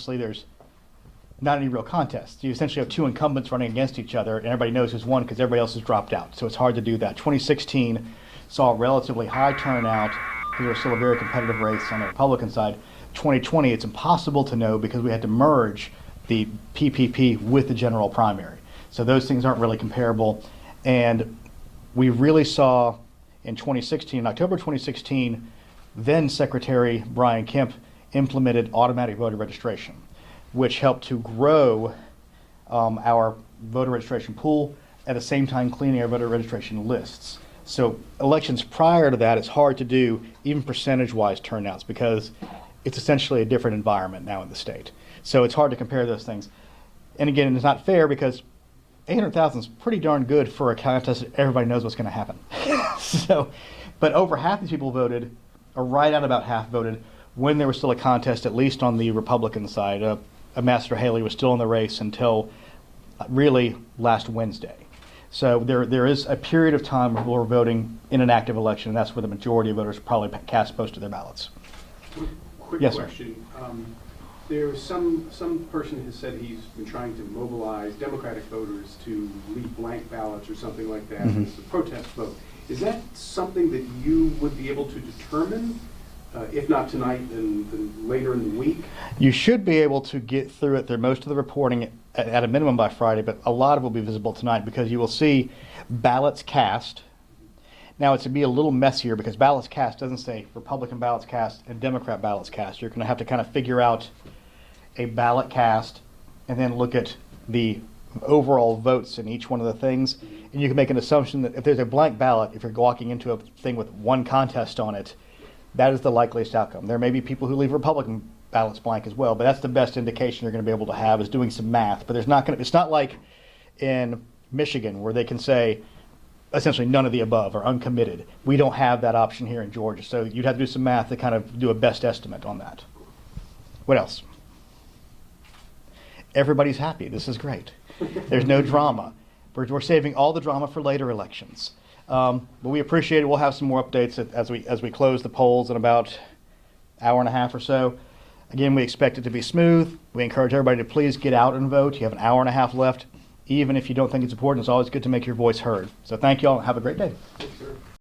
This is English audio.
there's not any real contest. You essentially have two incumbents running against each other, and everybody knows who's won because everybody else has dropped out. So it's hard to do that. 2016 saw a relatively high turnout because there was still a very competitive race on the Republican side. 2020, it's impossible to know because we had to merge the PPP with the general primary. So those things aren't really comparable. And we really saw in 2016, in October 2016, then Secretary Brian Kemp implemented automatic voter registration, which helped to grow our voter registration pool, at the same time cleaning our voter registration lists. So elections prior to that, it's hard to do even percentage-wise turnouts because it's essentially a different environment now in the state. So it's hard to compare those things. And again, it's not fair because 800,000 is pretty darn good for a contest that everybody knows what's going to happen. So, but over half these people voted, or right at about half voted, when there was still a contest, at least on the Republican side. Ambassador Haley was still in the race until really last Wednesday. So there is a period of time where we're voting in an active election, and that's where the majority of voters probably cast most of their ballots. Quick Yes, question. There's some person has said he's been trying to mobilize Democratic voters to leave blank ballots or something like that as a protest vote. Is that something that you would be able to determine? If not tonight, then later in the week? You should be able to get through it through most of the reporting at a minimum by Friday, but a lot of it will be visible tonight because you will see ballots cast. Now it's to be a little messier because ballots cast doesn't say Republican ballots cast and Democrat ballots cast. You're going to have to kind of figure out a ballot cast and then look at the overall votes in each one of the things. And you can make an assumption that if there's a blank ballot, if you're walking into a thing with one contest on it, that is the likeliest outcome. There may be people who leave Republican ballots blank as well, but that's the best indication you're going to be able to have is doing some math. But it's not like in Michigan where they can say essentially none of the above or uncommitted. We don't have that option here in Georgia, so you'd have to do some math to kind of do a best estimate on that. What else? Everybody's happy. This is great. There's no drama. We're saving all the drama for later elections. But we appreciate it. We'll have some more updates as we close the polls in about an hour and a half or so. Again, we expect it to be smooth. We encourage everybody to please get out and vote. You have an hour and a half left. Even if you don't think it's important, it's always good to make your voice heard. So thank you all and have a great day. Yes, sir.